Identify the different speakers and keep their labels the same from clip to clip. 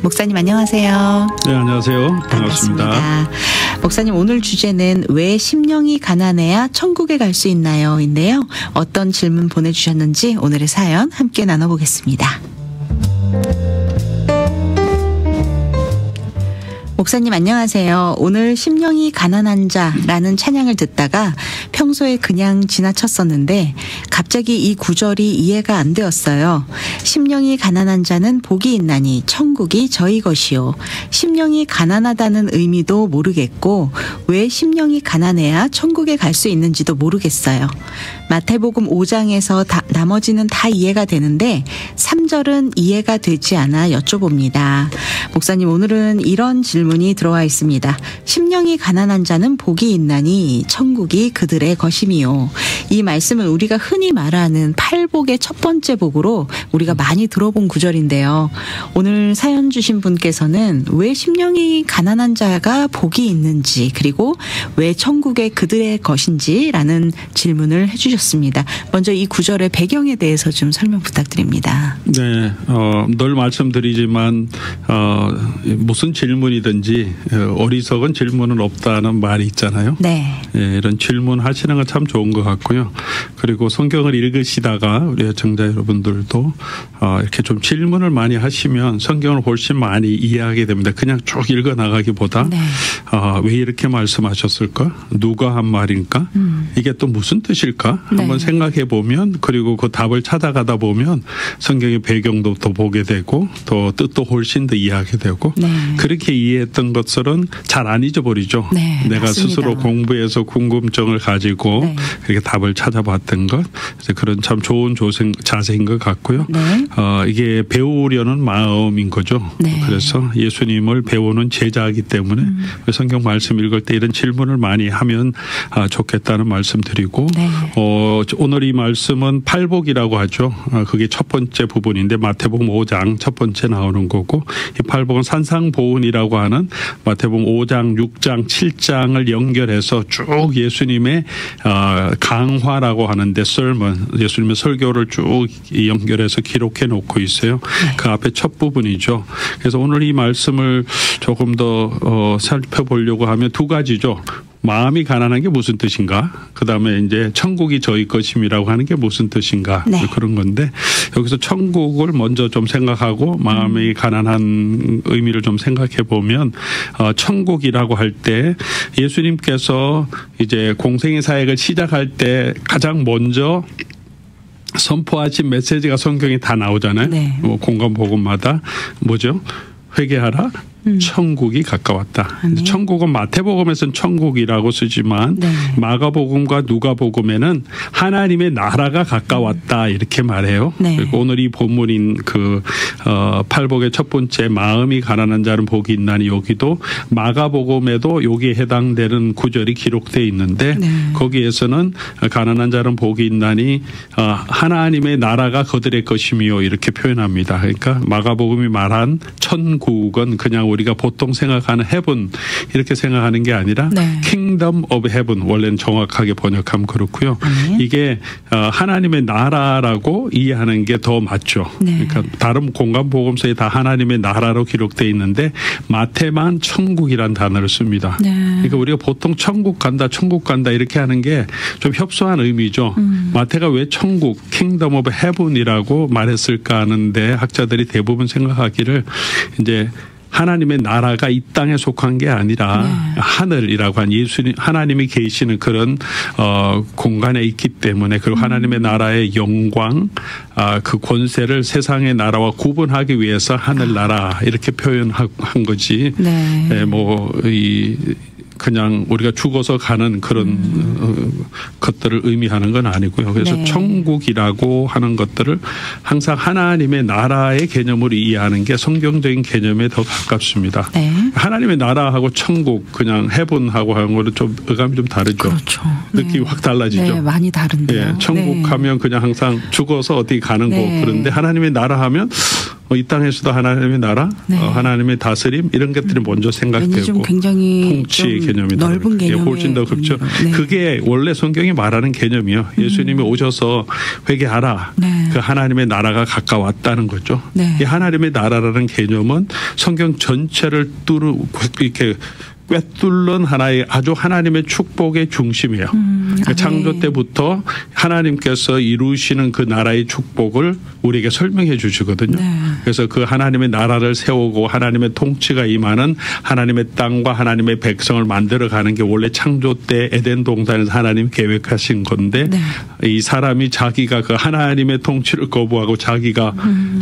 Speaker 1: 목사님 안녕하세요.
Speaker 2: 네, 안녕하세요. 반갑습니다.
Speaker 1: 목사님, 오늘 주제는 왜 심령이 가난해야 천국에 갈 수 있나요? 인데요. 어떤 질문 보내주셨는지 오늘의 사연 함께 나눠보겠습니다. 목사님 안녕하세요. 오늘 심령이 가난한 자라는 찬양을 듣다가 평소에 그냥 지나쳤었는데 갑자기 이 구절이 이해가 안 되었어요. 심령이 가난한 자는 복이 있나니 천국이 저희 것이요. 심령이 가난하다는 의미도 모르겠고 왜 심령이 가난해야 천국에 갈 수 있는지도 모르겠어요. 마태복음 5장에서 나머지는 다 이해가 되는데 3절은 이해가 되지 않아 여쭤봅니다. 목사님, 오늘은 이런 질문이 들어와 있습니다. 심령이 가난한 자는 복이 있나니 천국이 그들의 것임이요. 이 말씀은 우리가 흔히 말하는 팔복의 첫 번째 복으로 우리가 많이 들어본 구절인데요. 오늘 사연 주신 분께서는 왜 심령이 가난한 자가 복이 있는지, 그리고 왜 천국의 그들의 것인지라는 질문을 해주셨습니다. 먼저 이 구절의 배경에 대해서 좀 설명 부탁드립니다.
Speaker 2: 네, 늘 말씀드리지만 무슨 질문이든지 어리석은 질문은 없다는 말이 있잖아요.
Speaker 1: 네.
Speaker 2: 네, 이런 질문하시는 건 참 좋은 것 같고요. 그리고 성경을 읽으시다가 우리 애청자 여러분들도 이렇게 좀 질문을 많이 하시면 성경을 훨씬 많이 이해하게 됩니다. 그냥 쭉 읽어 나가기보다
Speaker 1: 네.
Speaker 2: 왜 이렇게 말씀하셨을까? 누가 한 말인가? 이게 또 무슨 뜻일까?
Speaker 1: 네.
Speaker 2: 한번 생각해 보면, 그리고 그 답을 찾아가다 보면 성경의 배경도 또 보게 되고 또 뜻도 훨씬 더 이해하게 되고
Speaker 1: 네.
Speaker 2: 그렇게 이해했던 것들은 잘 안 잊어버리죠.
Speaker 1: 네,
Speaker 2: 내가
Speaker 1: 맞습니다.
Speaker 2: 스스로 공부해서 궁금증을 가지고
Speaker 1: 네.
Speaker 2: 이렇게 답을 찾아봤던 것, 그런 참 좋은 자세인 것 같고요.
Speaker 1: 네.
Speaker 2: 이게 배우려는 마음인 거죠.
Speaker 1: 네.
Speaker 2: 그래서 예수님을 배우는 제자이기 때문에 성경 말씀 읽을 때 이런 질문을 많이 하면 좋겠다는 말씀 드리고
Speaker 1: 네.
Speaker 2: 오늘 이 말씀은 팔복이라고 하죠. 그게 첫 번째 부분인데 마태복음 5장 첫 번째 나오는 거고, 이 팔복은 산상보훈이라고 하는 마태복음 5장, 6장, 7장을 연결해서 쭉 예수님의 강화라고 하는데 sermon, 예수님의 설교를 쭉 연결해서 기록해 놓고 있어요.
Speaker 1: 네.
Speaker 2: 그 앞에 첫 부분이죠. 그래서 오늘 이 말씀을 조금 더 살펴보려고 하면 두 가지죠. 마음이 가난한 게 무슨 뜻인가? 그다음에 이제 천국이 저희 것임이라고 하는 게 무슨 뜻인가?
Speaker 1: 네.
Speaker 2: 그런 건데 여기서 천국을 먼저 좀 생각하고 마음이 가난한 의미를 좀 생각해 보면 천국이라고 할 때 예수님께서 이제 공생의 사역을 시작할 때 가장 먼저 선포하신 메시지가 성경에 다 나오잖아요.
Speaker 1: 네.
Speaker 2: 공간복음마다 뭐죠? 회개하라. 천국이 가까웠다.
Speaker 1: 아멘.
Speaker 2: 천국은 마태복음에서는 천국이라고 쓰지만
Speaker 1: 네.
Speaker 2: 마가복음과 누가복음에는 하나님의 나라가 가까웠다 이렇게 말해요.
Speaker 1: 네.
Speaker 2: 그리고 오늘 이 본문인 그 팔복의 첫 번째 마음이 가난한 자는 복이 있나니, 여기도 마가복음에도 여기에 해당되는 구절이 기록되어 있는데
Speaker 1: 네.
Speaker 2: 거기에서는 가난한 자는 복이 있나니 하나님의 나라가 그들의 것이며 이렇게 표현합니다. 그러니까 마가복음이 말한 천국은 그냥 우리가 보통 생각하는 heaven 이렇게 생각하는 게 아니라
Speaker 1: 네.
Speaker 2: kingdom of heaven, 원래는 정확하게 번역하면 그렇고요. 이게 하나님의 나라라고 이해하는 게 더 맞죠.
Speaker 1: 네.
Speaker 2: 그러니까 다른 공간 복음서에 다 하나님의 나라로 기록되어 있는데 마태만 천국이란 단어를 씁니다.
Speaker 1: 네.
Speaker 2: 그러니까 우리가 보통 천국 간다 이렇게 하는 게 좀 협소한 의미죠. 마태가 왜 천국, kingdom of heaven이라고 말했을까 하는데 학자들이 대부분 생각하기를 이제 하나님의 나라가 이 땅에 속한 게 아니라
Speaker 1: 네.
Speaker 2: 하늘이라고 한 예수님, 하나님이 계시는 그런 공간에 있기 때문에, 그리고 하나님의 나라의 영광, 그 권세를 세상의 나라와 구분하기 위해서 하늘나라 이렇게 표현한 거지.
Speaker 1: 네.
Speaker 2: 네, 그냥 우리가 죽어서 가는 그런 것들을 의미하는 건 아니고요. 그래서
Speaker 1: 네.
Speaker 2: 천국이라고 하는 것들을 항상 하나님의 나라의 개념으로 이해하는 게 성경적인 개념에 더 가깝습니다.
Speaker 1: 네.
Speaker 2: 하나님의 나라하고 천국, 그냥 해분하고 하는 거는 좀 의감이 좀 다르죠.
Speaker 1: 그렇죠.
Speaker 2: 느낌이 확 달라지죠.
Speaker 1: 네, 많이 다른데요.
Speaker 2: 예, 천국
Speaker 1: 네.
Speaker 2: 하면 그냥 항상 죽어서 어디 가는
Speaker 1: 네.
Speaker 2: 거. 그런데 하나님의 나라 하면 이 땅에서도 하나님의 나라,
Speaker 1: 네.
Speaker 2: 하나님의 다스림 이런 것들이 먼저 생각되고
Speaker 1: 좀 굉장히
Speaker 2: 통치
Speaker 1: 좀
Speaker 2: 개념이
Speaker 1: 넓은 개념이
Speaker 2: 훨씬 더 깊죠.
Speaker 1: 네.
Speaker 2: 그게 원래 성경이 말하는 개념이요. 예수님이 오셔서 회개하라.
Speaker 1: 네.
Speaker 2: 그 하나님의 나라가 가까웠다는 거죠.
Speaker 1: 네.
Speaker 2: 이 하나님의 나라라는 개념은 성경 전체를 이렇게 꿰뚫는 하나의 아주 하나님의 축복의 중심이에요. 창조 때부터 하나님께서 이루시는 그 나라의 축복을 우리에게 설명해 주시거든요.
Speaker 1: 네.
Speaker 2: 그래서 그 하나님의 나라를 세우고 하나님의 통치가 임하는 하나님의 땅과 하나님의 백성을 만들어가는 게 원래 창조 때 에덴 동산에서 하나님 계획하신 건데
Speaker 1: 네.
Speaker 2: 이 사람이 자기가 그 하나님의 통치를 거부하고 자기가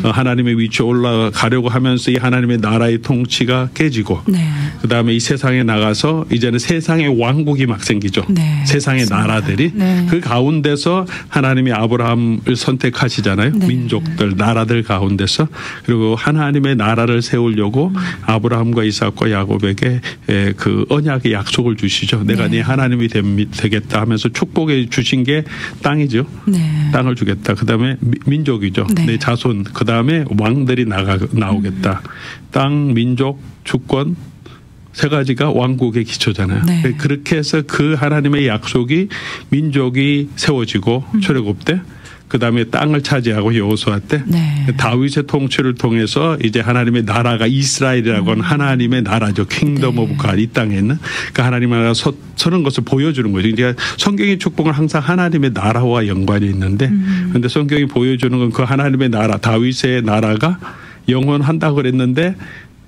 Speaker 2: 하나님의 위치에 올라가려고 하면서 이 하나님의 나라의 통치가 깨지고
Speaker 1: 네.
Speaker 2: 그다음에 이 세상에 나가서 이제는 세상의 왕국이 막 생기죠.
Speaker 1: 네.
Speaker 2: 세상의
Speaker 1: 맞습니다.
Speaker 2: 나라들이
Speaker 1: 네.
Speaker 2: 그 가운데서 하나님이 아브라함을 선택하시잖아요.
Speaker 1: 네.
Speaker 2: 민족들 나라들 가운데서 그리고 하나님의 나라를 세우려고 아브라함과 이삭과 야곱에게 그 언약의 약속을 주시죠. 내가 네 하나님이 되겠다 하면서 축복해 주신 게 땅이죠.
Speaker 1: 네.
Speaker 2: 땅을 주겠다. 그다음에 민족이죠.
Speaker 1: 네.
Speaker 2: 내 자손. 그다음에 왕들이 나오겠다. 땅, 민족, 주권 세 가지가 왕국의 기초잖아요.
Speaker 1: 네.
Speaker 2: 그렇게 해서 그 하나님의 약속이 민족이 세워지고 출애굽 때 그다음에 땅을 차지하고 여호수아 때
Speaker 1: 네.
Speaker 2: 다윗의 통치를 통해서 이제 하나님의 나라가 이스라엘이라고 하는 하나님의 나라죠. 킹덤 오브 갓 이 땅에 있는 그 하나님의 나라가 서는 것을 보여주는 거죠. 이제 성경의 축복은 항상 하나님의 나라와 연관이 있는데 그런데 성경이 보여주는 건 그 하나님의 나라 다윗의 나라가 영원한다고 그랬는데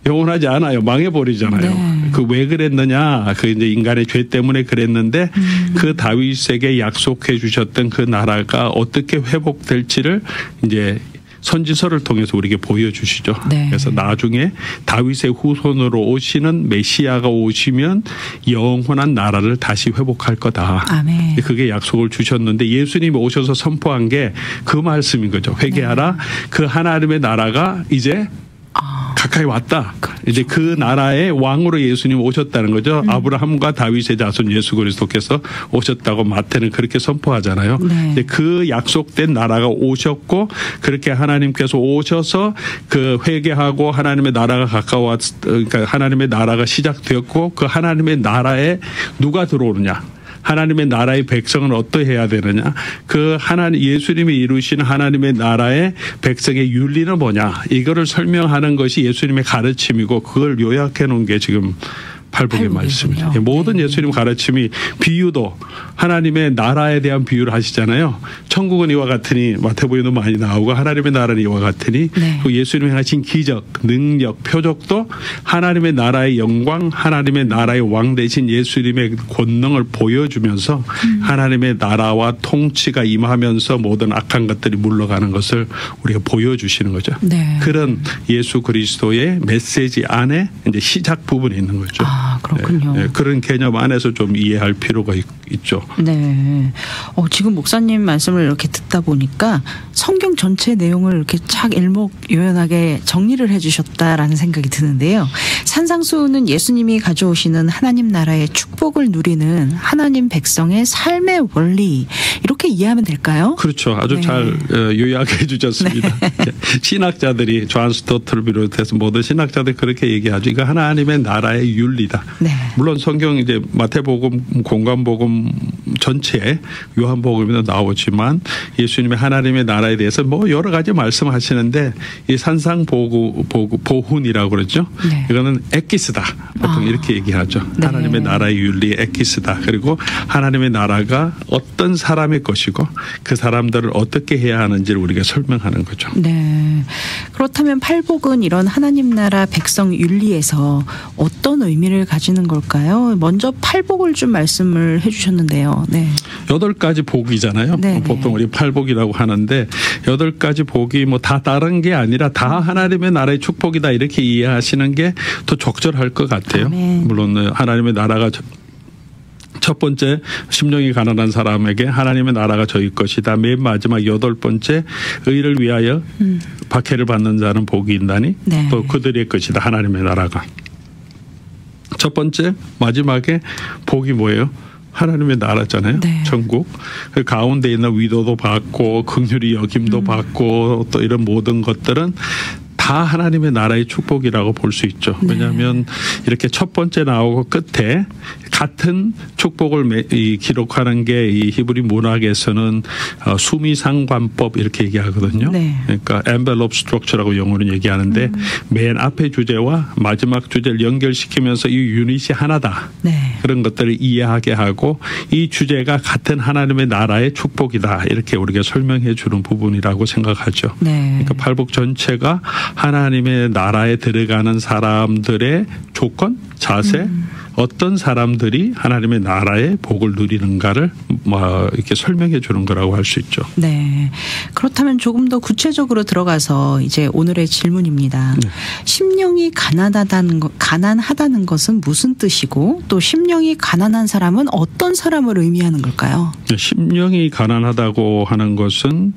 Speaker 2: 영원하지 않아요. 망해버리잖아요.
Speaker 1: 네.
Speaker 2: 그 왜 그랬느냐. 그 이제 인간의 죄 때문에 그랬는데 그 다윗에게 약속해 주셨던 그 나라가 어떻게 회복될지를 이제 선지서를 통해서 우리에게 보여주시죠.
Speaker 1: 네.
Speaker 2: 그래서 나중에 다윗의 후손으로 오시는 메시아가 오시면 영원한 나라를 다시 회복할 거다.
Speaker 1: 아멘.
Speaker 2: 그게 약속을 주셨는데 예수님이 오셔서 선포한 게 그 말씀인 거죠. 회개하라. 네. 그 하나님의 나라가 이제 가까이 왔다. 그렇죠. 이제 그 나라의 왕으로 예수님 오셨다는 거죠. 아브라함과 다윗의 자손 예수 그리스도께서 오셨다고 마태는 그렇게 선포하잖아요.
Speaker 1: 네.
Speaker 2: 그 약속된 나라가 오셨고 그렇게 하나님께서 오셔서 그 회개하고 하나님의 나라가 그러니까 하나님의 나라가 시작되었고 그 하나님의 나라에 누가 들어오느냐. 하나님의 나라의 백성은 어떠해야 되느냐. 그 하나님 예수님이 이루시는 하나님의 나라의 백성의 윤리는 뭐냐. 이거를 설명하는 것이 예수님의 가르침이고 그걸 요약해 놓은 게 지금 팔복의 말씀이죠. 모든 예수님 가르침이 비유도 하나님의 나라에 대한 비유를 하시잖아요. 천국은 이와 같으니 마태복음에도 많이 나오고 하나님의 나라는 이와 같으니
Speaker 1: 네.
Speaker 2: 그 예수님이 하신 기적, 능력, 표적도 하나님의 나라의 영광, 하나님의 나라의 왕 대신 예수님의 권능을 보여주면서 하나님의 나라와 통치가 임하면서 모든 악한 것들이 물러가는 것을 우리가 보여주시는 거죠.
Speaker 1: 네.
Speaker 2: 그런 예수 그리스도의 메시지 안에 이제 시작 부분이 있는 거죠.
Speaker 1: 아, 그렇군요.
Speaker 2: 네, 네. 그런 개념 안에서 좀 이해할 필요가 있죠.
Speaker 1: 네. 지금 목사님 말씀을 이렇게 듣다 보니까 성경 전체 내용을 이렇게 착 일목요연하게 정리를 해주셨다라는 생각이 드는데요. 산상수훈은 예수님이 가져오시는 하나님 나라의 축복을 누리는 하나님 백성의 삶의 원리 이렇게 이해하면 될까요?
Speaker 2: 그렇죠. 아주
Speaker 1: 네.
Speaker 2: 잘 요약해 주셨습니다. 네. 신학자들이 존 스토트를 비롯해서 모든 신학자들이 그렇게 얘기하죠. 이거 하나님의 나라의 윤리다.
Speaker 1: 네.
Speaker 2: 물론 성경 이제 마태복음, 공관복음 전체에 요한복음에도 나오지만 예수님의 하나님의 나라에 대해서 뭐 여러 가지 말씀하시는데 이 산상보훈이라고 그러죠.
Speaker 1: 네.
Speaker 2: 이거는 에키스다. 보통 이렇게 얘기하죠.
Speaker 1: 네.
Speaker 2: 하나님의 나라의 윤리 에키스다. 그리고 하나님의 나라가 어떤 사람의 것이고 그 사람들을 어떻게 해야 하는지를 우리가 설명하는 거죠.
Speaker 1: 네. 그렇다면 팔복은 이런 하나님 나라 백성 윤리에서 어떤 의미를 가지는 걸까요? 먼저 팔복을 좀 말씀을 해주셨는데요. 네.
Speaker 2: 8가지 복이잖아요.
Speaker 1: 네.
Speaker 2: 보통 우리 팔복이라고 하는데 8가지 복이 뭐 다 다른 게 아니라 다 하나님의 나라의 축복이다 이렇게 이해하시는 게 더 적절할 것 같아요.
Speaker 1: 아멘.
Speaker 2: 물론 하나님의 나라가 첫 번째 심령이 가난한 사람에게 하나님의 나라가 저희 것이다. 맨 마지막 8번째 의를 위하여 박해를 받는 자는 복이 있나니
Speaker 1: 네.
Speaker 2: 또 그들의 것이다. 하나님의 나라가. 첫 번째 마지막에 복이 뭐예요? 하나님의 나라잖아요.
Speaker 1: 네.
Speaker 2: 천국. 그 가운데 있는 위도도 받고 긍휼히 여김도 받고 또 이런 모든 것들은 다 다 하나님의 나라의 축복이라고 볼 수 있죠. 왜냐하면 이렇게 첫 번째 나오고 끝에 같은 축복을 기록하는 게 이 히브리 문학에서는 수미상관법 이렇게 얘기하거든요.
Speaker 1: 네.
Speaker 2: 그러니까 envelope structure라고 영어로 얘기하는데 맨 앞에 주제와 마지막 주제를 연결시키면서 이 유닛이 하나다.
Speaker 1: 네.
Speaker 2: 그런 것들을 이해하게 하고 이 주제가 같은 하나님의 나라의 축복이다. 이렇게 우리가 설명해 주는 부분이라고 생각하죠.
Speaker 1: 네.
Speaker 2: 그러니까 팔복 전체가 하나님의 나라에 들어가는 사람들의 조건, 자세, 어떤 사람들이 하나님의 나라의 복을 누리는가를 이렇게 설명해 주는 거라고 할 수 있죠.
Speaker 1: 네. 그렇다면 조금 더 구체적으로 들어가서 이제 오늘의 질문입니다.
Speaker 2: 네.
Speaker 1: 심령이 가난하다는 것은 무슨 뜻이고 또 심령이 가난한 사람은 어떤 사람을 의미하는 걸까요?
Speaker 2: 심령이 가난하다고 하는 것은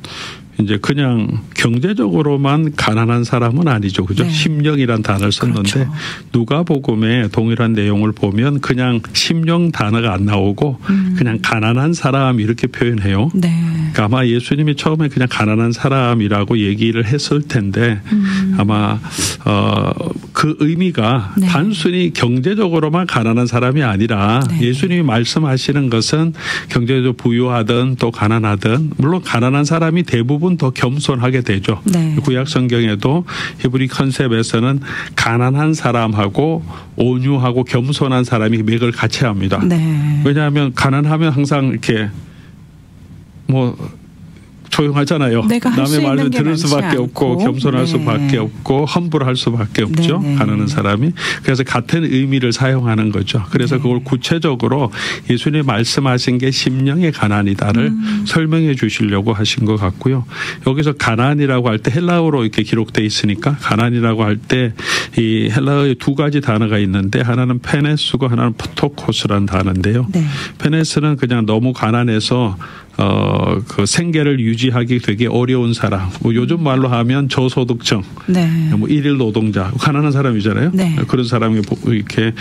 Speaker 2: 이제 그냥 경제적으로만 가난한 사람은 아니죠. 그죠?
Speaker 1: 네.
Speaker 2: 심령이란 단어를 썼는데
Speaker 1: 그렇죠.
Speaker 2: 누가복음에 동일한 내용을 보면 그냥 심령 단어가 안 나오고 그냥 가난한 사람 이렇게 표현해요.
Speaker 1: 네.
Speaker 2: 그러니까 아마 예수님이 처음에 그냥 가난한 사람이라고 얘기를 했을 텐데 아마 그 의미가
Speaker 1: 네.
Speaker 2: 단순히 경제적으로만 가난한 사람이 아니라
Speaker 1: 네.
Speaker 2: 예수님이 말씀하시는 것은 경제적으로 부유하든 또 가난하든 물론 가난한 사람이 대부분 더 겸손하게 되죠.
Speaker 1: 네.
Speaker 2: 구약 성경에도 히브리 컨셉에서는 가난한 사람하고 온유하고 겸손한 사람이 맥을 같이 합니다.
Speaker 1: 네.
Speaker 2: 왜냐하면 가난하면 항상 이렇게 조용하잖아요.
Speaker 1: 내가 할 수
Speaker 2: 남의 말을
Speaker 1: 있는 게
Speaker 2: 들을
Speaker 1: 많지
Speaker 2: 수밖에 없고
Speaker 1: 않고.
Speaker 2: 겸손할
Speaker 1: 네.
Speaker 2: 수밖에 없고 험불할 수밖에 없죠.
Speaker 1: 네, 네.
Speaker 2: 가난한 사람이. 그래서 같은 의미를 사용하는 거죠. 그래서
Speaker 1: 네.
Speaker 2: 그걸 구체적으로 예수님이 말씀하신 게 심령의 가난이다를 설명해 주시려고 하신 것 같고요. 여기서 가난이라고 할 때 헬라어로 이렇게 기록돼 있으니까 가난이라고 할 때 이 헬라어에 두 가지 단어가 있는데 하나는 페네스고 하나는 포토코스라는 단어인데요.
Speaker 1: 네.
Speaker 2: 페네스는 그냥 너무 가난해서 그 생계를 유지하기 되게 어려운 사람. 요즘 말로 하면 저소득층.
Speaker 1: 네.
Speaker 2: 일일 노동자. 가난한 사람이잖아요.
Speaker 1: 네.
Speaker 2: 그런 사람이 이렇게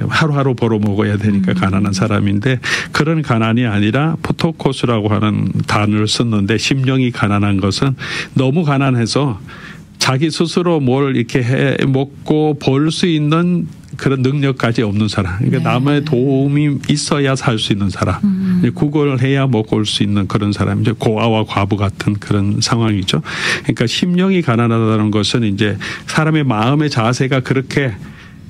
Speaker 2: 하루하루 벌어 먹어야 되니까 가난한 사람인데 그런 가난이 아니라 포토코스라고 하는 단어를 썼는데 심령이 가난한 것은 너무 가난해서 자기 스스로 뭘 이렇게 해 먹고 벌 수 있는 그런 능력까지 없는 사람. 그러니까
Speaker 1: 네.
Speaker 2: 남의 도움이 있어야 살 수 있는 사람. 그걸 해야 먹고 올 수 있는 그런 사람. 이제 고아와 과부 같은 그런 상황이죠. 그러니까 심령이 가난하다는 것은 이제 사람의 마음의 자세가 그렇게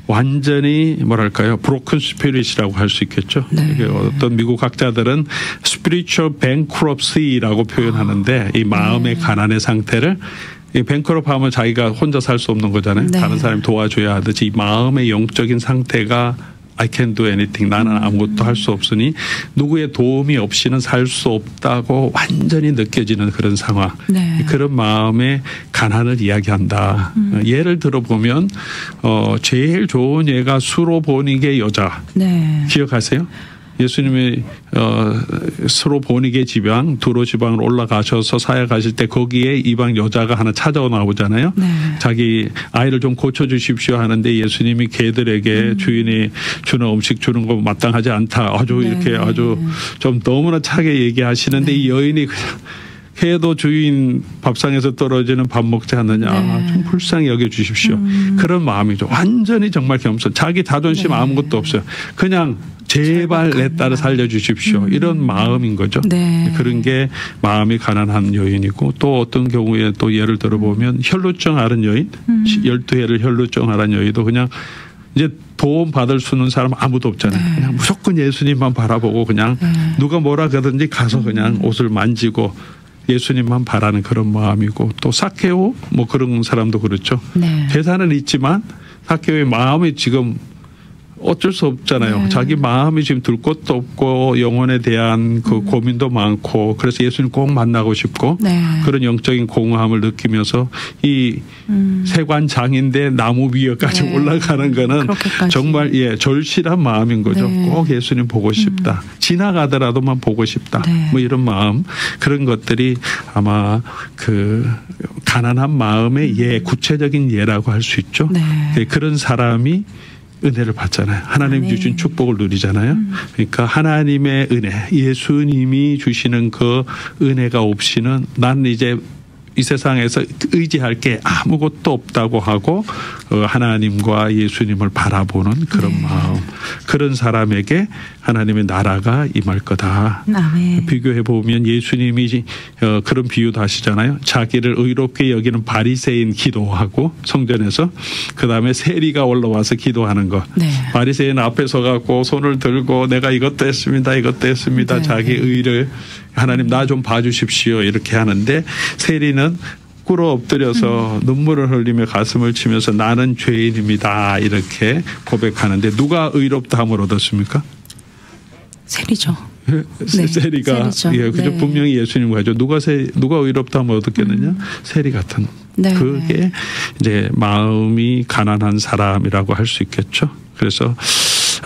Speaker 2: 완전히 뭐랄까요 브로큰 스피릿이라고 할 수 있겠죠.
Speaker 1: 네.
Speaker 2: 어떤 미국 학자들은 spiritual bankruptcy라고 표현하는데 이 마음의 가난의 상태를 이 뱅크럽 하면 자기가 혼자 살 수 없는 거잖아요.
Speaker 1: 네.
Speaker 2: 다른 사람이 도와줘야 하듯이 이 마음의 영적인 상태가 I can't do anything. 나는 아무것도 할 수 없으니 누구의 도움이 없이는 살 수 없다고 완전히 느껴지는 그런 상황.
Speaker 1: 네.
Speaker 2: 그런 마음의 가난을 이야기한다. 예를 들어보면 제일 좋은 예가 수로보니게 여자.
Speaker 1: 네.
Speaker 2: 기억하세요? 예수님이 스로보니게 지방, 두로 지방으로 올라가셔서 사역하실 때 거기에 이방 여자가 하나 찾아오 나오잖아요.
Speaker 1: 네.
Speaker 2: 자기 아이를 좀 고쳐주십시오 하는데 예수님이 개들에게 주인이 주는 음식 주는 거 마땅하지 않다. 아주
Speaker 1: 네.
Speaker 2: 이렇게 아주 좀 너무나 차게 얘기하시는데 이 여인이 그냥 해도 주인 밥상에서 떨어지는 밥 먹지 않느냐.
Speaker 1: 네.
Speaker 2: 좀 불쌍히 여겨주십시오. 그런 마음이죠. 완전히 정말 겸손. 자기 자존심
Speaker 1: 네.
Speaker 2: 아무것도 없어요. 그냥 제발 내 딸을 살려주십시오. 이런 마음인 거죠.
Speaker 1: 네.
Speaker 2: 그런 게 마음이 가난한 여인이고 또 어떤 경우에 또 예를 들어보면 혈루증 앓은 여인 12해를 혈루증 앓은 여인도 그냥 이제 도움 받을 수 있는 사람 아무도 없잖아요.
Speaker 1: 네.
Speaker 2: 그냥 무조건 예수님만 바라보고 그냥 누가 뭐라 그러든지 가서 그냥 옷을 만지고 예수님만 바라는 그런 마음이고 또 삭개오 뭐 그런 사람도 그렇죠.
Speaker 1: 네.
Speaker 2: 재산은 있지만 삭개오의 마음이 지금 어쩔 수 없잖아요.
Speaker 1: 네.
Speaker 2: 자기 마음이 지금 들 곳도 없고 영혼에 대한 그 고민도 많고 그래서 예수님 꼭 만나고 싶고
Speaker 1: 네.
Speaker 2: 그런 영적인 공허함을 느끼면서 이 세관장인데 나무 위에까지
Speaker 1: 네.
Speaker 2: 올라가는 거는
Speaker 1: 그렇게까지.
Speaker 2: 정말 절실한 마음인 거죠.
Speaker 1: 네.
Speaker 2: 꼭 예수님 보고 싶다. 지나가더라도만 보고 싶다.
Speaker 1: 네.
Speaker 2: 뭐 이런 마음 그런 것들이 아마 그 가난한 마음의 구체적인 예라고 할 수 있죠.
Speaker 1: 네.
Speaker 2: 그런 사람이 은혜를 받잖아요. 하나님
Speaker 1: 네.
Speaker 2: 주신 축복을 누리잖아요. 그러니까 하나님의 은혜, 예수님이 주시는 그 은혜가 없이는 나는 이제 이 세상에서 의지할 게 아무것도 없다고 하고 하나님과 예수님을 바라보는 그런 마음, 그런 사람에게 하나님의 나라가 임할 거다.
Speaker 1: 아멘.
Speaker 2: 비교해 보면 예수님이 그런 비유도 하시잖아요. 자기를 의롭게 여기는 바리새인 기도하고 성전에서 그다음에 세리가 올라와서 기도하는 것.
Speaker 1: 네.
Speaker 2: 바리새인 앞에 서갖고 손을 들고 내가 이것도 했습니다. 이것도 했습니다.
Speaker 1: 네.
Speaker 2: 자기 의를 하나님 나 좀 봐주십시오 이렇게 하는데, 세리는 꿇어 엎드려서 눈물을 흘리며 가슴을 치면서 나는 죄인입니다 이렇게 고백하는데, 누가 의롭다 함을 얻었습니까?
Speaker 1: 세리죠.
Speaker 2: 네, 세리가 예, 그죠. 네. 분명히 예수님과 하죠. 누가 의롭다 함을 얻었겠느냐? 세리 같은.
Speaker 1: 네.
Speaker 2: 그게 이제 마음이 가난한 사람이라고 할 수 있겠죠. 그래서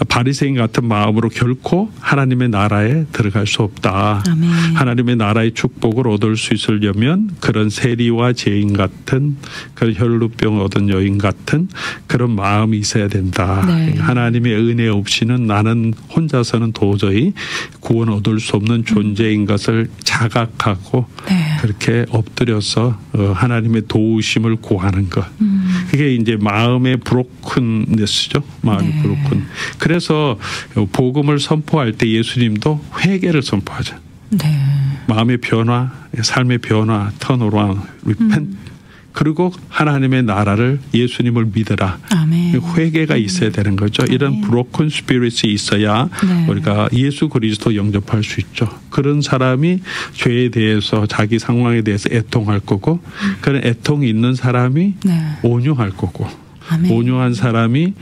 Speaker 2: 바리새인 같은 마음으로 결코 하나님의 나라에 들어갈 수 없다. 아멘. 하나님의 나라의 축복을 얻을 수 있으려면 그런 세리와 죄인 같은, 그런 혈루병 얻은 여인 같은 그런 마음이 있어야 된다. 네. 하나님의 은혜 없이는 나는 혼자서는 도저히 구원 얻을 수 없는 존재인 것을 자각하고 네. 그렇게 엎드려서 하나님의 도우심을 구하는 것. 그게 이제 마음의 브로큰네스죠. 마음이 네. 브로큰. 그래서 복음을 선포할 때 예수님도 회개를 선포하죠. 네. 마음의 변화, 삶의 변화, 턴어라운드, 리펜트. 그리고 하나님의 나라를, 예수님을 믿으라. 아멘. 회개가 있어야 되는 거죠. 아멘. 이런 브로큰 스피릿이 있어야 네. 우리가 예수 그리스도 영접할 수 있죠. 그런 사람이 죄에 대해서, 자기 상황에 대해서 애통할 거고, 그런 애통이 있는 사람이 네. 온유할 거고, 아멘. 온유한 사람이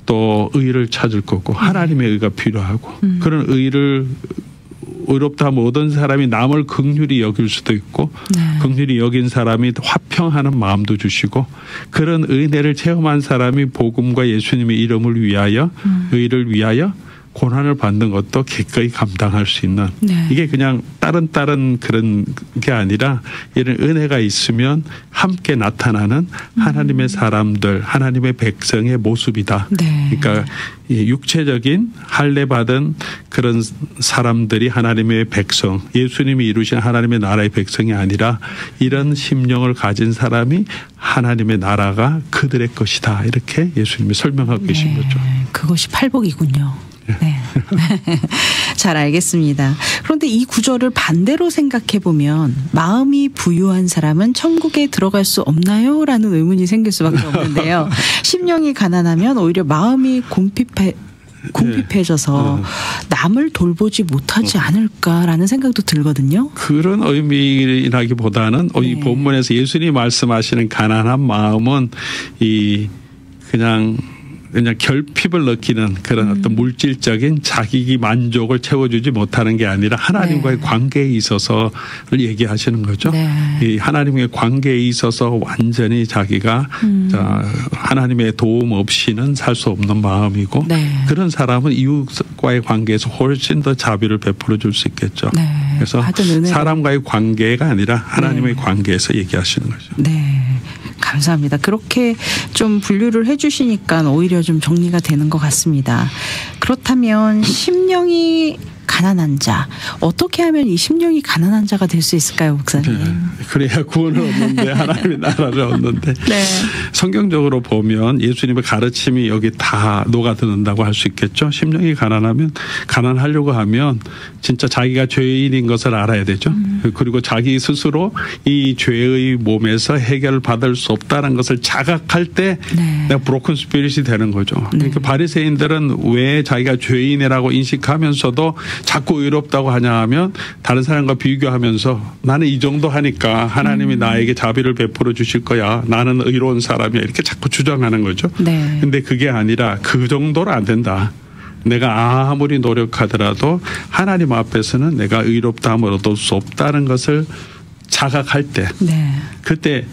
Speaker 2: 또 의를 찾을 거고, 하나님의 의가 필요하고, 그런 의를 의롭다 하면 어떤 사람이 남을 긍휼히 여길 수도 있고 네. 긍휼히 여긴 사람이 화평하는 마음도 주시고, 그런 은혜를 체험한 사람이 복음과 예수님의 이름을 위하여 의를 위하여 고난을 받는 것도 기꺼이 감당할 수 있는 네. 이게 그냥 다른 그런 게 아니라 이런 은혜가 있으면 함께 나타나는 하나님의 사람들, 하나님의 백성의 모습이다. 네. 그러니까 육체적인 할례 받은 그런 사람들이 하나님의 백성, 예수님이 이루신 하나님의 나라의 백성이 아니라 이런 심령을 가진 사람이 하나님의 나라가 그들의 것이다. 이렇게 예수님이 설명하고 계신
Speaker 1: 네.
Speaker 2: 거죠.
Speaker 1: 그것이 팔복이군요. 네. 잘 알겠습니다. 그런데 이 구절을 반대로 생각해 보면 마음이 부유한 사람은 천국에 들어갈 수 없나요? 라는 의문이 생길 수밖에 없는데요. 심령이 가난하면 오히려 마음이 궁핍해져서 남을 돌보지 못하지 않을까라는 생각도 들거든요.
Speaker 2: 그런 의미라기보다는 네. 이 본문에서 예수님이 말씀하시는 가난한 마음은 그냥 결핍을 느끼는 그런 어떤 물질적인 자기 만족을 채워주지 못하는 게 아니라 하나님과의 네. 관계에 있어서를 얘기하시는 거죠. 네. 이 하나님의 관계에 있어서 완전히 자기가 하나님의 도움 없이는 살 수 없는 마음이고 네. 그런 사람은 이웃과의 관계에서 훨씬 더 자비를 베풀어 줄 수 있겠죠. 네. 그래서 사람과의 관계가 아니라 하나님의 네. 관계에서 얘기하시는 거죠.
Speaker 1: 네. 감사합니다. 그렇게 좀 분류를 해주시니까 오히려 좀 정리가 되는 것 같습니다. 그렇다면 심령이 가난한 자, 어떻게 하면 이 심령이 가난한 자가 될 수 있을까요, 목사님?
Speaker 2: 네. 그래야 구원을 얻는데 하나님의 나라를 얻는데 네. 성경적으로 보면 예수님의 가르침이 여기 다 녹아드는다고 할 수 있겠죠. 심령이 가난하면, 가난하려고 하면 진짜 자기가 죄인인 것을 알아야 되죠. 그리고 자기 스스로 이 죄의 몸에서 해결을 받을 수 없다는 것을 자각할 때 네. 내가 브로큰 스피릿이 되는 거죠. 네. 그러니까 바리새인들은 왜 자기가 죄인이라고 인식하면서도 자꾸 의롭다고 하냐 하면 다른 사람과 비교하면서 나는 이 정도 하니까 하나님이 나에게 자비를 베풀어 주실 거야. 나는 의로운 사람이야. 이렇게 자꾸 주장하는 거죠. 네. 근데 그게 아니라 그 정도로 안 된다. 내가 아무리 노력하더라도 하나님 앞에서는 내가 의롭다함을 얻을 수 없다는 것을 자각할 때 네. 그때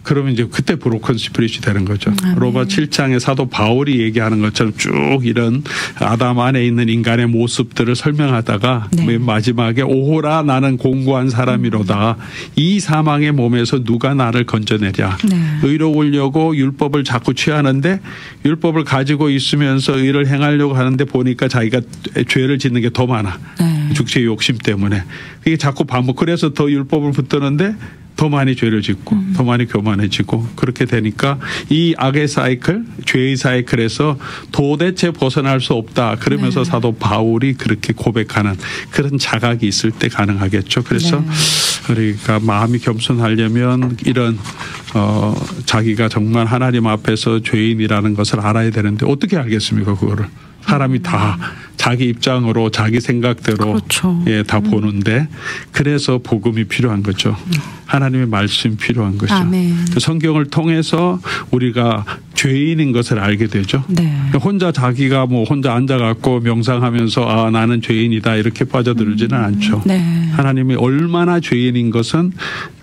Speaker 2: 그러면 이제 그때 브로큰 스피릿이 되는 거죠. 로마 7장에 사도 바울이 얘기하는 것처럼 쭉 이런 아담 안에 있는 인간의 모습들을 설명하다가 네. 맨 마지막에 오호라 나는 공고한 사람이로다. 이 사망의 몸에서 누가 나를 건져내랴. 네. 의로우려고 율법을 자꾸 취하는데 율법을 가지고 있으면서 의를 행하려고 하는데 보니까 자기가 죄를 짓는 게 더 많아. 네. 육체의 욕심 때문에. 이게 자꾸 반복. 그래서 더 율법을 붙드는데 더 많이 죄를 짓고 더 많이 교만해지고 그렇게 되니까 이 악의 사이클, 죄의 사이클에서 도대체 벗어날 수 없다. 그러면서
Speaker 1: 네.
Speaker 2: 사도 바울이 그렇게 고백하는 그런 자각이 있을 때 가능하겠죠. 그래서
Speaker 1: 네.
Speaker 2: 우리가 마음이 겸손하려면 이런 자기가 정말 하나님 앞에서 죄인이라는 것을 알아야 되는데 어떻게 알겠습니까? 그거를. 사람이 다 자기 입장으로 자기 생각대로
Speaker 1: 그렇죠.
Speaker 2: 예, 다 보는데 그래서 복음이 필요한 거죠. 하나님의 말씀이 필요한 거죠.
Speaker 1: 아멘.
Speaker 2: 성경을 통해서 우리가 죄인인 것을 알게 되죠.
Speaker 1: 네.
Speaker 2: 혼자 자기가 뭐 혼자 앉아갖고 명상하면서 아 나는 죄인이다 이렇게 빠져들지는 않죠.
Speaker 1: 네.
Speaker 2: 하나님이 얼마나 죄인인 것은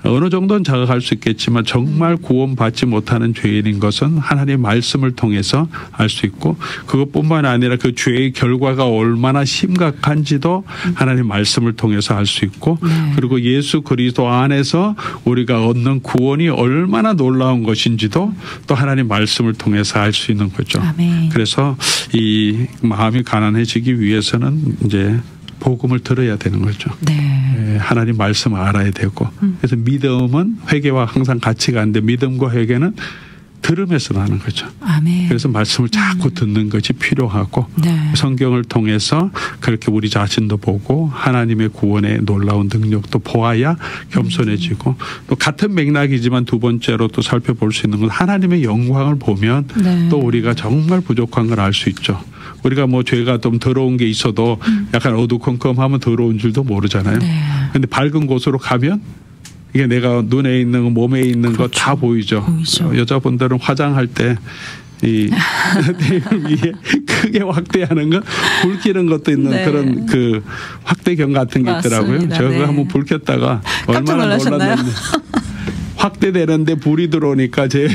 Speaker 2: 어느 정도는 자각할 수 있겠지만 정말 구원받지 못하는 죄인인 것은 하나님의 말씀을 통해서 알 수 있고 그것뿐만 아니라 그 죄의 결과가 얼마나 심각한지도 하나님의 말씀을 통해서 알 수 있고 그리고 예수 그리스도 안에서 우리가 얻는 구원이 얼마나 놀라운 것인지도 또 하나님 말씀을 통해서 알 수 있는 거죠.
Speaker 1: 아멘.
Speaker 2: 그래서 이 마음이 가난해지기 위해서는 이제 복음을 들어야 되는 거죠.
Speaker 1: 네.
Speaker 2: 하나님 말씀을 알아야 되고 그래서 믿음은 회개와 항상 같이 가는데 믿음과 회개는 들음에서 나는 거죠.
Speaker 1: 아멘.
Speaker 2: 그래서 말씀을 자꾸 듣는 것이 필요하고
Speaker 1: 네.
Speaker 2: 성경을 통해서 그렇게 우리 자신도 보고 하나님의 구원의 놀라운 능력도 보아야 겸손해지고 또 같은 맥락이지만 두 번째로 또 살펴볼 수 있는 건 하나님의 영광을 보면
Speaker 1: 네.
Speaker 2: 또 우리가 정말 부족한 걸 알 수 있죠. 우리가 뭐 죄가 좀 더러운 게 있어도 약간 어두컴컴하면 더러운 줄도 모르잖아요. 그런데 밝은 곳으로 가면 이게 내가 눈에 있는 거, 몸에 있는 거 다 보이죠. 여자분들은 화장할 때 이 테이블 위에 크게 확대하는 거, 불 켜는 것도 있는
Speaker 1: 네.
Speaker 2: 그런 그 확대경 같은 게 있더라고요.
Speaker 1: 맞습니다.
Speaker 2: 저거
Speaker 1: 네.
Speaker 2: 한번 불 켰다가
Speaker 1: 깜짝
Speaker 2: 얼마나
Speaker 1: 놀라셨나요?
Speaker 2: 놀랐는지. 확대되는데 불이 들어오니까 제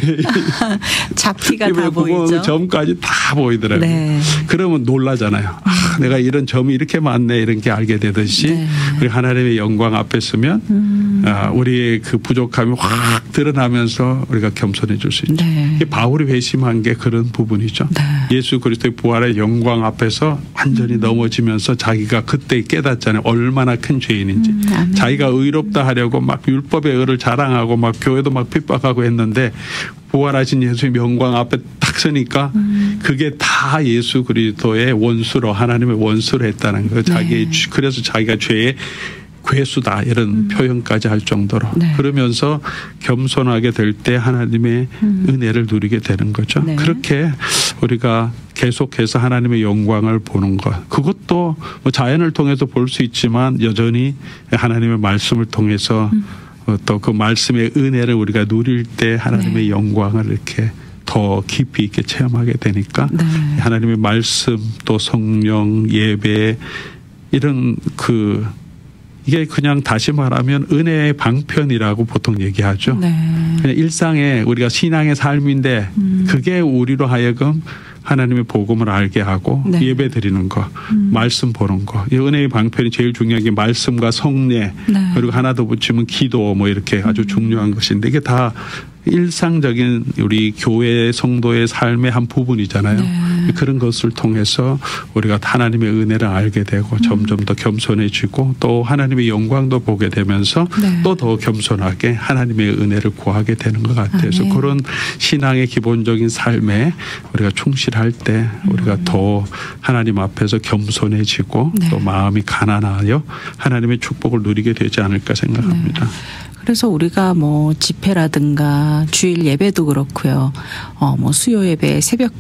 Speaker 1: 잡티가 다 보이죠.
Speaker 2: 점까지 다 보이더라고요.
Speaker 1: 네.
Speaker 2: 그러면 놀라잖아요. 아, 내가 이런 점이 이렇게 많네 이런 게 알게 되듯이
Speaker 1: 네.
Speaker 2: 우리 하나님의 영광 앞에 서면 우리의 그 부족함이 확 드러나면서 우리가 겸손해질 수 있죠.
Speaker 1: 네.
Speaker 2: 바울이 회심한 게 그런 부분이죠.
Speaker 1: 네.
Speaker 2: 예수 그리스도의 부활의 영광 앞에서 완전히 넘어지면서 자기가 그때 깨닫잖아요. 얼마나 큰 죄인인지. 자기가 의롭다 하려고 막 율법의 의를 자랑하고 막 교회도 막 핍박하고 했는데 부활하신 예수의 영광 앞에 딱 서니까 그게 다 예수 그리스도의 원수로 하나님의 원수로 했다는 거예요. 자기의 그래서 자기가 죄의 괴수다 이런 표현까지 할 정도로
Speaker 1: 네.
Speaker 2: 그러면서 겸손하게 될 때 하나님의 은혜를 누리게 되는 거죠.
Speaker 1: 네.
Speaker 2: 그렇게 우리가 계속해서 하나님의 영광을 보는 것 그것도 뭐 자연을 통해서 볼 수 있지만 여전히 하나님의 말씀을 통해서 또 그 말씀의 은혜를 우리가 누릴 때 하나님의 영광을 이렇게 더 깊이 있게 체험하게 되니까 하나님의 말씀 또 성령 예배 이런 그 이게 그냥 다시 말하면 은혜의 방편이라고 보통 얘기하죠. 그냥 일상의 우리가 신앙의 삶인데 그게 우리로 하여금 하나님의 복음을 알게 하고 예배 드리는 거, 말씀 보는 거. 이 은혜의 방편이 제일 중요한 게 말씀과 성례 그리고 하나 더 붙이면 기도 뭐 이렇게 아주 중요한 것인데 이게 다 일상적인 우리 교회 성도의 삶의 한 부분이잖아요. 그런 것을 통해서 우리가 하나님의 은혜를 알게 되고 점점 더 겸손해지고 또 하나님의 영광도 보게 되면서 또 더 겸손하게 하나님의 은혜를 구하게 되는 것 같아서 그런 신앙의 기본적인 삶에 우리가 충실할 때 우리가 더 하나님 앞에서 겸손해지고 또 마음이 가난하여 하나님의 축복을 누리게 되지 않을까 생각합니다.
Speaker 1: 그래서 우리가 뭐 집회라든가 주일 예배도 그렇고요. 뭐 수요 예배, 새벽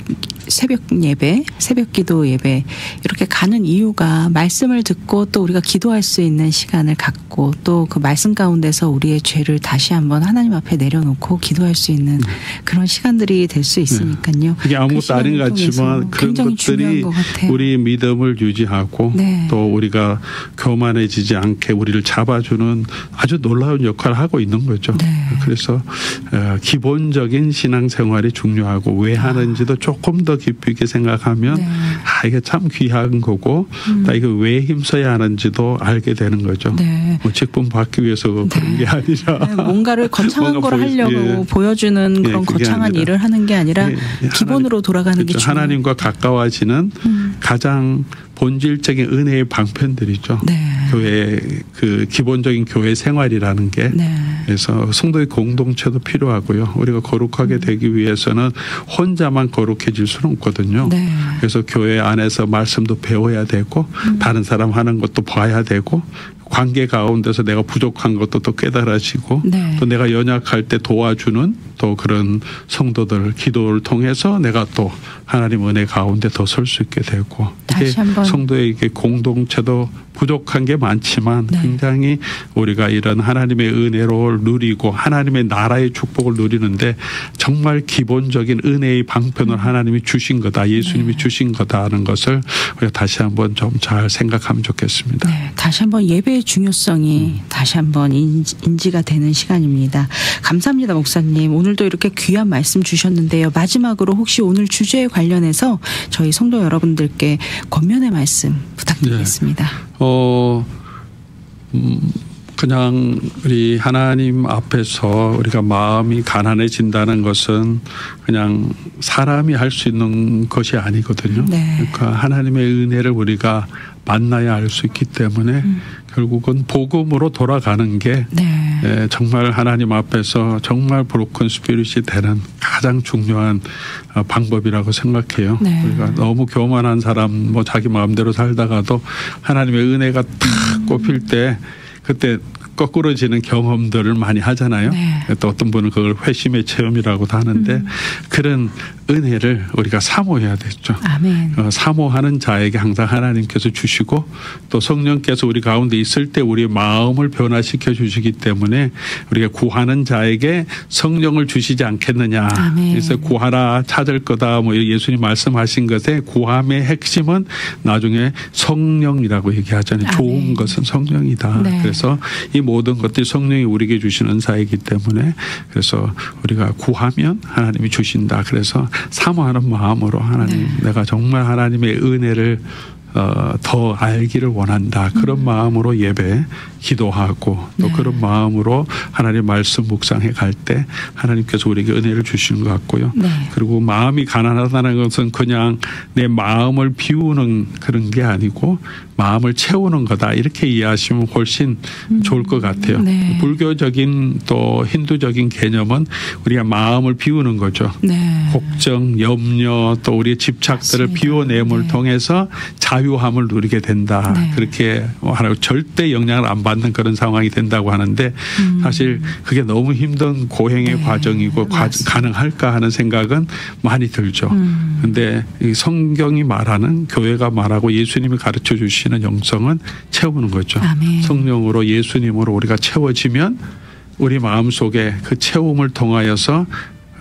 Speaker 1: 예배, 새벽 기도 예배 이렇게 가는 이유가 말씀을 듣고 또 우리가 기도할 수 있는 시간을 갖고 또 그 말씀 가운데서 우리의 죄를 다시 한번 하나님 앞에 내려놓고 기도할 수 있는 그런 시간들이 될 수 있으니까요.
Speaker 2: 이게 아무것도 아닌 것 같지만 그런 것들이 우리 믿음을 유지하고 또 우리가 교만해지지 않게 우리를 잡아주는 아주 놀라운 역할을 하고 있는 거죠. 그래서 기본적인 신앙생활이 중요하고 왜 하는지도 조금 더 깊이 있게 생각하면 아 이게 참 귀한 거고 나 이거 왜 힘써야 하는지도 알게 되는 거죠. 뭐 직분 받기 위해서 그런 게 아니라
Speaker 1: 뭔가를 거창한 걸 하려고 보여주는 그런 거창한 아니라, 일을 하는 게 아니라 기본으로 돌아가는 게 중요해요.
Speaker 2: 하나님과 가까워지는 가장 본질적인 은혜의 방편들이죠. 교회 그 기본적인 교회 생활이라는 게 그래서 성도의 공동체도 필요하고요. 우리가 거룩하게 되기 위해서는 혼자만 거룩해질 수는 없거든요. 그래서 교회 안에서 말씀도 배워야 되고 다른 사람 하는 것도 봐야 되고 관계 가운데서 내가 부족한 것도 또 깨달아지고 또 내가 연약할 때 도와주는 또 그런 성도들 기도를 통해서 내가 또 하나님 은혜 가운데 더 설 수 있게 되고 이게 성도에게 공동체도 부족한 게 많지만 굉장히 우리가 이런 하나님의 은혜를 누리고 하나님의 나라의 축복을 누리는데 정말 기본적인 은혜의 방편을 하나님이 주신 거다. 예수님이 주신 거다 하는 것을 우리가 다시 한번 좀 잘 생각하면 좋겠습니다.
Speaker 1: 다시 한번 예배의 중요성이 다시 한번 인지가 되는 시간입니다. 감사합니다, 목사님. 오늘도 이렇게 귀한 말씀 주셨는데요. 마지막으로 혹시 오늘 주제에 관련해서 저희 성도 여러분들께 권면의 말씀 부탁드리겠습니다.
Speaker 2: 그냥 우리 하나님 앞에서 우리가 마음이 가난해진다는 것은 그냥 사람이 할 수 있는 것이 아니거든요. 그러니까 하나님의 은혜를 우리가 만나야 알 수 있기 때문에 결국은 복음으로 돌아가는 게 정말 하나님 앞에서 정말 브로큰 스피릿이 되는 가장 중요한 방법이라고 생각해요. 우리가 너무 교만한 사람 뭐 자기 마음대로 살다가도 하나님의 은혜가 탁 꼽힐 때 그때 거꾸러지는 경험들을 많이 하잖아요. 또 어떤 분은 그걸 회심의 체험이라고도 하는데 그런 은혜를 우리가 사모해야 되죠. 사모하는 자에게 항상 하나님께서 주시고 또 성령께서 우리 가운데 있을 때 우리의 마음을 변화시켜 주시기 때문에 우리가 구하는 자에게 성령을 주시지 않겠느냐. 그래서 구하라 찾을 거다 뭐 예수님 말씀하신 것에 구함의 핵심은 나중에 성령이라고 얘기하잖아요. 좋은 것은 성령이다. 그래서 이 모든 것들이 성령이 우리에게 주시는 사이기 때문에 그래서 우리가 구하면 하나님이 주신다. 그래서 사모하는 마음으로 하나님 내가 정말 하나님의 은혜를 더 알기를 원한다. 그런 마음으로 예배 기도하고 또 그런 마음으로 하나님 말씀 묵상해 갈 때 하나님께서 우리에게 은혜를 주시는 것 같고요. 그리고 마음이 가난하다는 것은 그냥 내 마음을 비우는 그런 게 아니고 마음을 채우는 거다. 이렇게 이해하시면 훨씬 좋을 것 같아요. 불교적인 또 힌두적인 개념은 우리가 마음을 비우는 거죠. 걱정, 염려 또 우리의 집착들을 비워냄을 통해서 자유함을 누리게 된다. 그렇게 절대 영향을 안 받는 그런 상황이 된다고 하는데 사실 그게 너무 힘든 고행의 과정이고 가능할까 하는 생각은 많이 들죠. 그런데 이 성경이 말하는 교회가 말하고 예수님이 가르쳐 주시는 영성은 채우는 거죠. 성령으로 예수님으로 우리가 채워지면 우리 마음속에 그 채움을 통하여서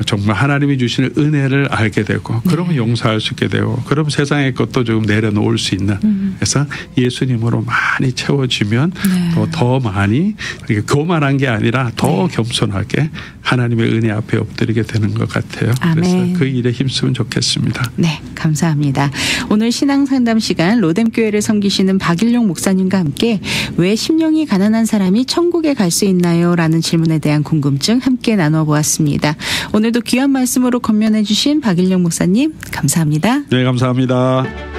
Speaker 2: 정말 하나님이 주시는 은혜를 알게 되고 그러면 용서할 수 있게 되고 그럼 세상의 것도 조금 내려놓을 수 있는 그래서 예수님으로 많이 채워지면 또 더 많이 교만한 게 아니라 더 겸손하게 하나님의 은혜 앞에 엎드리게 되는 것 같아요. 그래서 그 일에 힘쓰면 좋겠습니다.
Speaker 1: 감사합니다. 오늘 신앙상담 시간 로뎀교회를 섬기시는 박일용 목사님과 함께 왜 심령이 가난한 사람이 천국에 갈 수 있나요? 라는 질문에 대한 궁금증 함께 나눠보았습니다. 오늘도 귀한 말씀으로 권면해 주신 박일용 목사님 감사합니다.
Speaker 2: 네, 감사합니다.